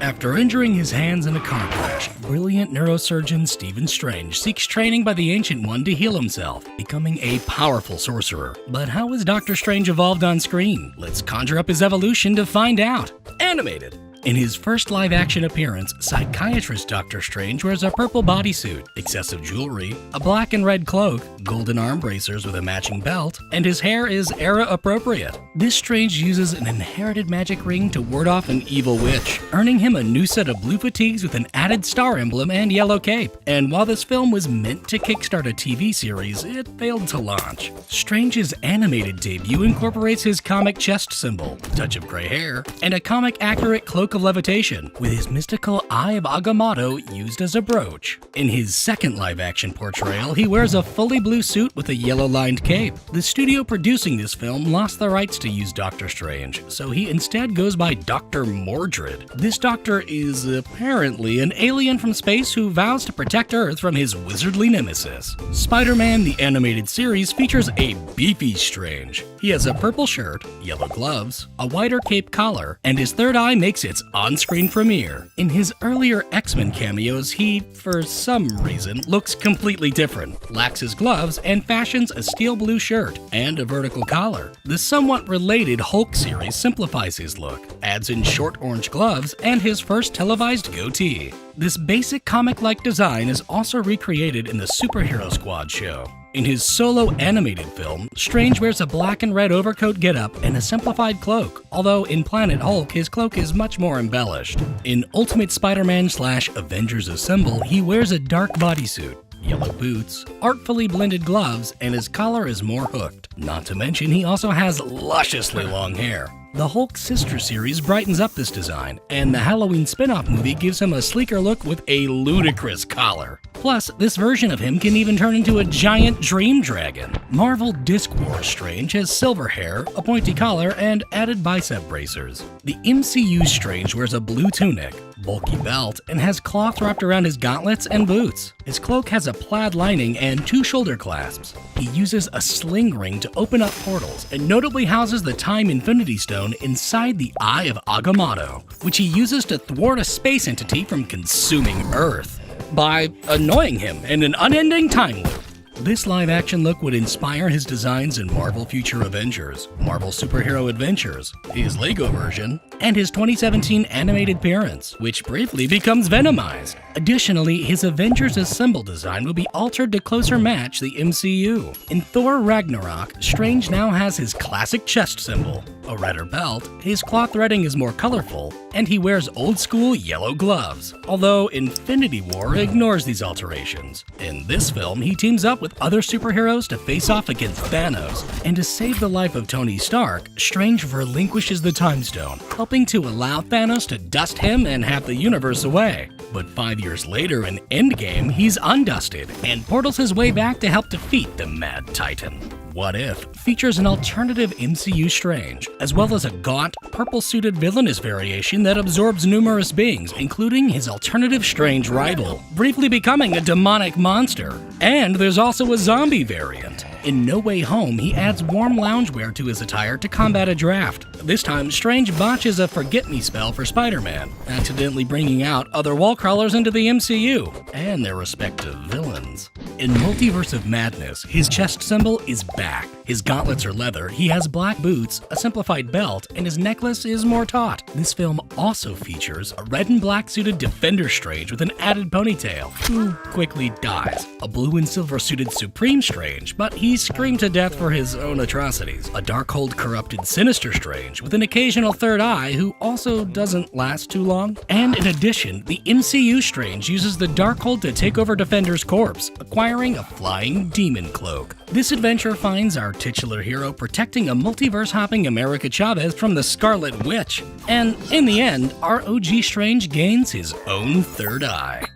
After injuring his hands in a car crash, brilliant neurosurgeon Stephen Strange seeks training by the Ancient One to heal himself, becoming a powerful sorcerer. But how has Doctor Strange evolved on screen? Let's conjure up his evolution to find out. Animated. In his first live-action appearance, psychiatrist Doctor Strange wears a purple bodysuit, excessive jewelry, a black and red cloak, golden arm bracers with a matching belt, and his hair is era-appropriate. This Strange uses an inherited magic ring to ward off an evil witch, earning him a new set of blue fatigues with an added star emblem and yellow cape. And while this film was meant to kickstart a TV series, it failed to launch. Strange's animated debut incorporates his comic chest symbol, touch of gray hair, and a comic-accurate cloak of levitation, with his mystical Eye of Agamotto used as a brooch. In his second live-action portrayal, he wears a fully blue suit with a yellow-lined cape. The studio producing this film lost the rights to use Doctor Strange, so he instead goes by Dr. Mordrid. This doctor is apparently an alien from space who vows to protect Earth from his wizardly nemesis. Spider-Man the Animated Series features a beefy Strange. He has a purple shirt, yellow gloves, a wider cape collar, and his third eye makes its on-screen premiere. In his earlier X-Men cameos, he, for some reason, looks completely different, lacks his gloves, and fashions a steel blue shirt and a vertical collar. The somewhat related Hulk series simplifies his look, adds in short orange gloves, and his first televised goatee. This basic comic-like design is also recreated in the Superhero Squad show. In his solo animated film, Strange wears a black and red overcoat getup and a simplified cloak, although in Planet Hulk his cloak is much more embellished. In Ultimate Spider-Man / Avengers Assemble, he wears a dark bodysuit, yellow boots, artfully blended gloves, and his collar is more hooked. Not to mention he also has lusciously long hair. The Hulk Sister series brightens up this design, and the Halloween spin-off movie gives him a sleeker look with a ludicrous collar. Plus, this version of him can even turn into a giant dream dragon. Marvel Disc Wars Strange has silver hair, a pointy collar, and added bicep bracers. The MCU Strange wears a blue tunic, bulky belt, and has cloth wrapped around his gauntlets and boots. His cloak has a plaid lining and 2 shoulder clasps. He uses a sling ring to open up portals, and notably houses the Time Infinity Stone inside the Eye of Agamotto, which he uses to thwart a space entity from consuming Earth by annoying him in an unending time loop. This live-action look would inspire his designs in Marvel Future Avengers, Marvel Superhero Adventures, his Lego version, and his 2017 animated appearance, which briefly becomes Venomized. Additionally, his Avengers Assemble design will be altered to closer match the MCU. In Thor Ragnarok, Strange now has his classic chest symbol, a redder belt, his cloth threading is more colorful, and he wears old-school yellow gloves, although Infinity War ignores these alterations. In this film, he teams up with other superheroes to face off against Thanos, and to save the life of Tony Stark, Strange relinquishes the Time Stone, helping to allow Thanos to dust him and half the universe away. But 5 years later in Endgame, he's undusted and portals his way back to help defeat the Mad Titan. What If features an alternative MCU Strange, as well as a gaunt, purple-suited villainous variation that absorbs numerous beings, including his alternative Strange rival, briefly becoming a demonic monster. And there's also a zombie variant. In No Way Home, he adds warm loungewear to his attire to combat a draft. This time, Strange botches a Forget-Me spell for Spider-Man, accidentally bringing out other wall crawlers into the MCU, and their respective villains. In Multiverse of Madness, his chest symbol is back. His gauntlets are leather, he has black boots, a simplified belt, and his necklace is more taut. This film also features a red and black suited Defender Strange with an added ponytail, who quickly dies. A blue and silver suited Supreme Strange, but he's screamed to death for his own atrocities. A Darkhold corrupted Sinister Strange with an occasional third eye who also doesn't last too long. And in addition, the MCU Strange uses the Darkhold to take over Defender's corpse, acquiring a flying demon cloak. This adventure finds our titular hero protecting a multiverse-hopping America Chavez from the Scarlet Witch. And in the end, our OG Strange gains his own third eye.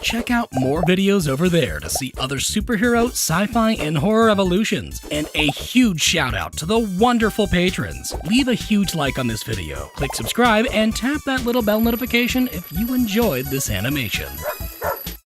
Check out more videos over there to see other superhero, sci-fi, and horror evolutions. And a huge shout out to the wonderful patrons. Leave a huge like on this video, click subscribe, and tap that little bell notification if you enjoyed this animation.